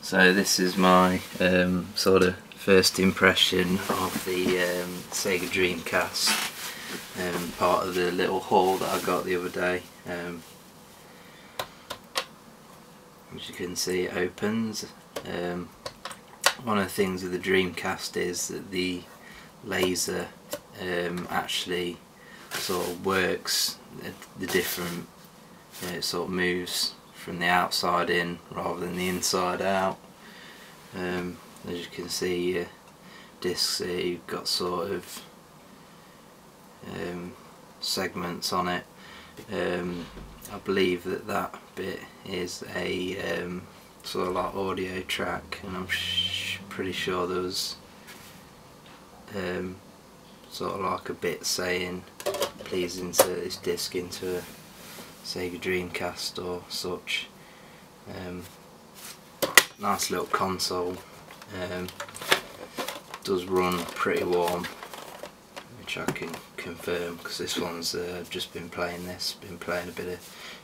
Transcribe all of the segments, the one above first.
So this is my sort of first impression of the Sega Dreamcast, part of the little haul that I got the other day. As you can see, it opens. One of the things with the Dreamcast is that the laser actually sort of works the different, it sort of moves from the outside in rather than the inside out. As you can see, your discs here, you've got sort of segments on it. I believe that bit is a sort of like audio track, and I'm pretty sure there was sort of like a bit saying please insert this disc into a Sega Dreamcast or such. Nice little console. Does run pretty warm, which I can confirm because this one's just been playing this, been playing a bit of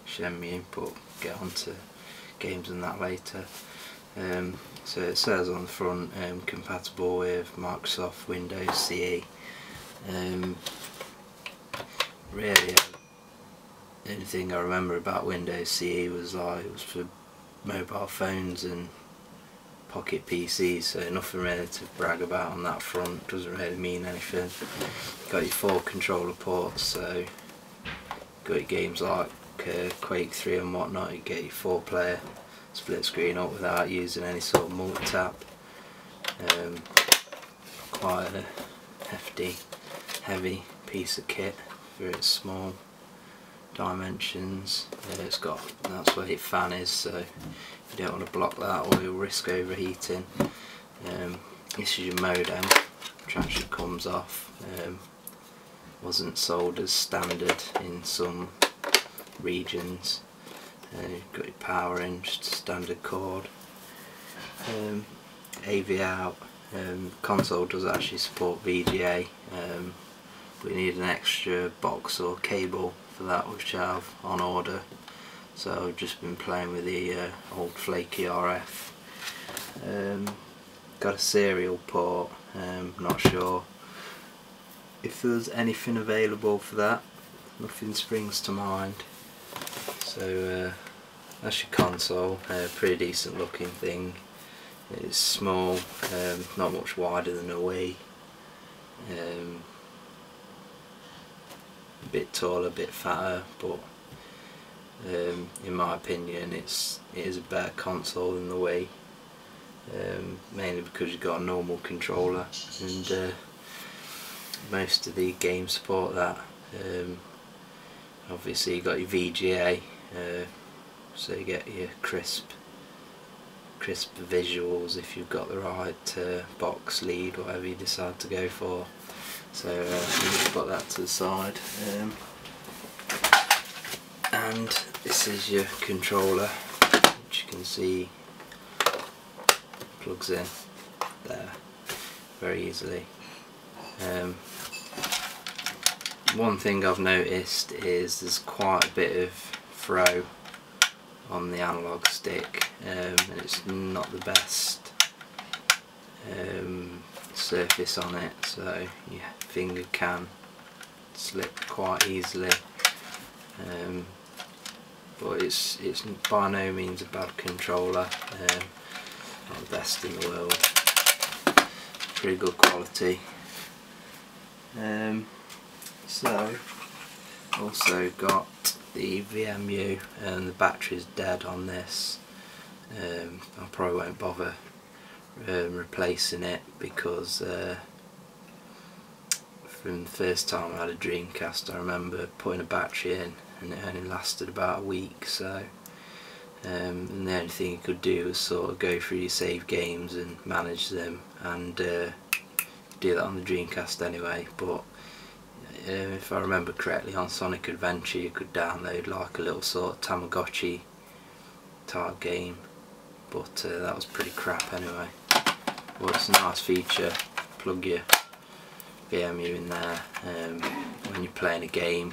Shenmue, but get on to games and that later. So it says on the front compatible with Microsoft Windows CE. Really, the only thing I remember about Windows CE was like it was for mobile phones and pocket PCs, so nothing really to brag about on that front. Doesn't really mean anything. Got your 4 controller ports, so got your games like Quake 3 and whatnot. You get your 4-player split screen up without using any sort of multi-tap. Quite a hefty, heavy piece of kit for its small dimensions. It's got, that's where your fan is, so you don't want to block that or you'll risk overheating. This is your modem, which actually comes off. Wasn't sold as standard in some regions. You've got your power in, just standard cord. AV out. Console does actually support VGA. We need an extra box or cable for that, which I have on order, so I've just been playing with the old flaky RF. Got a serial port. Not sure if there's anything available for that, nothing springs to mind. So that's your console, pretty decent looking thing. It's small, not much wider than a Wii. A bit taller, a bit fatter, but in my opinion it is a better console than the Wii, mainly because you've got a normal controller and most of the games support that. Obviously you got your VGA, so you get your crisp visuals if you've got the right box lead, whatever you decide to go for. So just put that to the side, and this is your controller, which you can see plugs in there very easily. One thing I've noticed is there's quite a bit of throw on the analog stick, and it's not the best surface on it, so your finger can slip quite easily, but it's by no means a bad controller, not the best in the world, pretty good quality. So also got the VMU, and the battery's dead on this. I probably won't bother replacing it because from the first time I had a Dreamcast I remember putting a battery in and it only lasted about a week, so and the only thing you could do was sort of go through your save games and manage them, and do that on the Dreamcast anyway. But if I remember correctly, on Sonic Adventure you could download like a little sort of Tamagotchi type game, but that was pretty crap anyway. Well, it's a nice feature. Plug your VMU in there, when you're playing a game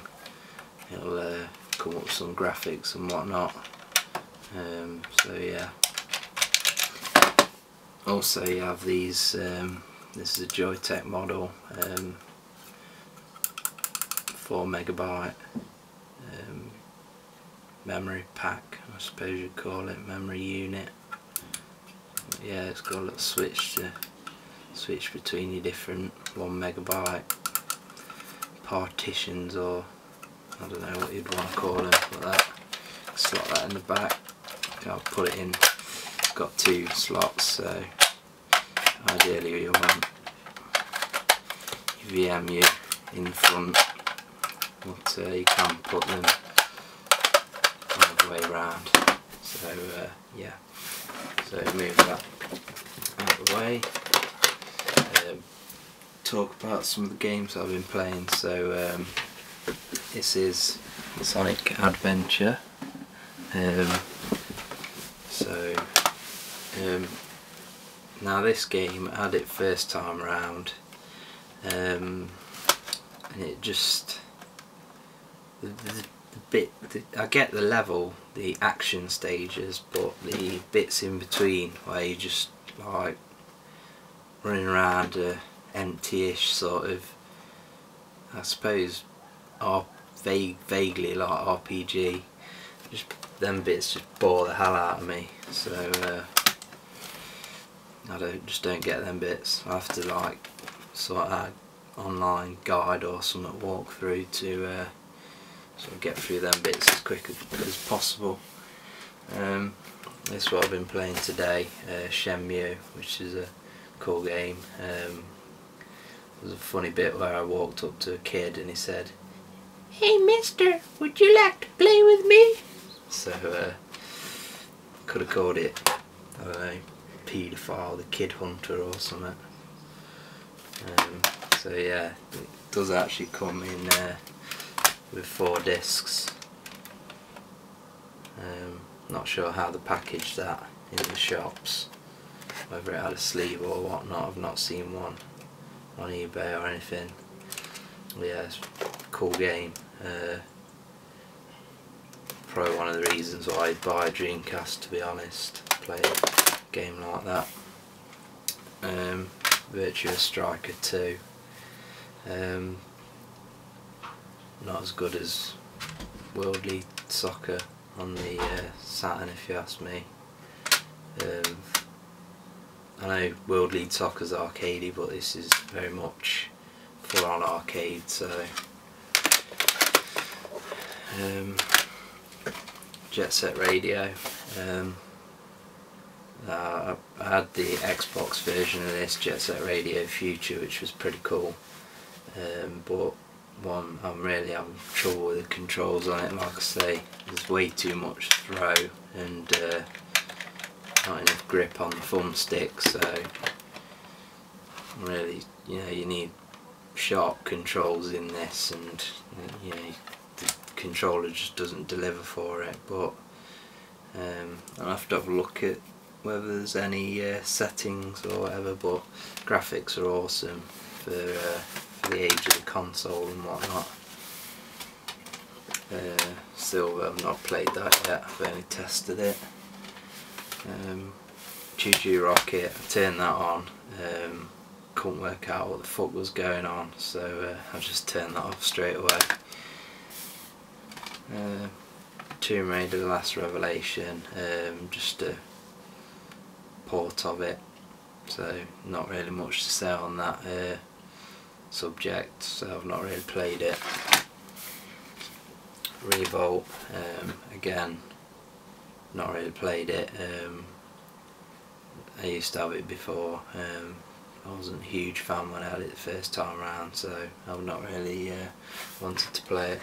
it'll come up with some graphics and whatnot. So yeah, Also you have these, this is a Joytech model, 4 MB memory pack, I suppose you'd call it, memory unit. Yeah, it's got a little switch to switch between your different 1 MB partitions, or I don't know what you'd want to call them, like that. Slot that in the back. I'll put it in. It's got 2 slots, so ideally you want your VMU in front, but you can put them all the way around. So yeah, so move that out of the way. Talk about some of the games I've been playing. So this is Sonic Adventure. Now this game, I had it first time around, and it just I get the level, the action stages, but the bits in between where you just like running around a empty-ish sort of, I suppose, vaguely like RPG. Just them bits just bore the hell out of me. So I just don't get them bits. I have to like sort out online guide or something, walk through to sort of get through them bits as quick as possible. This is what I've been playing today, Shenmue, which is a cool game. There's a funny bit where I walked up to a kid and he said, "Hey mister, would you like to play with me?" So could have called it, I don't know, paedophile, the kid hunter or something. So yeah, it does actually come in with 4 discs. Not sure how they packaged that in the shops, whether it had a sleeve or whatnot. I've not seen one on eBay or anything. But yeah, it's a cool game. Probably one of the reasons why I'd buy a Dreamcast, to be honest, play a game like that. Virtua Striker 2. Not as good as World League Soccer on the Saturn, if you ask me. I know World League Soccer's arcadey, but this is very much full on arcade. So Jet Set Radio. I had the Xbox version of this, Jet Set Radio Future, which was pretty cool. But I'm really having trouble with the controls on it. Like I say, there's way too much throw and not enough grip on the thumbstick. So really, you need sharp controls in this, and the controller just doesn't deliver for it. But I'll have to have a look at whether there's any settings or whatever. But graphics are awesome for the age of the console and whatnot. Still, I've not played that yet. I've only tested it. Choo Choo Rocket, I turned that on. Couldn't work out what the fuck was going on, so I just turned that off straight away. Tomb Raider: The Last Revelation, just a port of it, so not really much to say on that subject, so I've not really played it. Revolt, again, not really played it. I used to have it before. I wasn't a huge fan when I had it the first time around, so I've not really wanted to play it.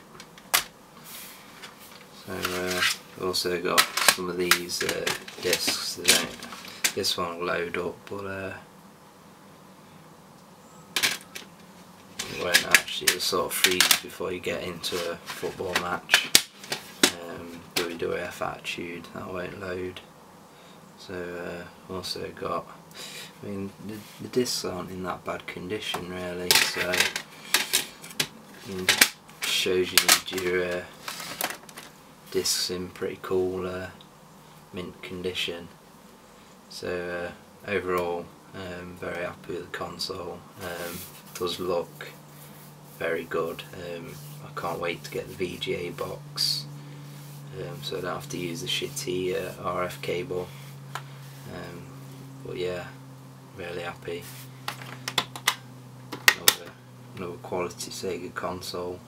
So also got some of these discs. This one will load up, but it won't actually. It'll sort of freeze before you get into a football match. WWF Attitude, that won't load. So also got, I mean, the discs aren't in that bad condition really, so it shows you need your discs in pretty cool mint condition. So overall, very happy with the console. Does look very good. I can't wait to get the VGA box, so I don't have to use the shitty RF cable. But yeah, really happy. Another quality Sega console.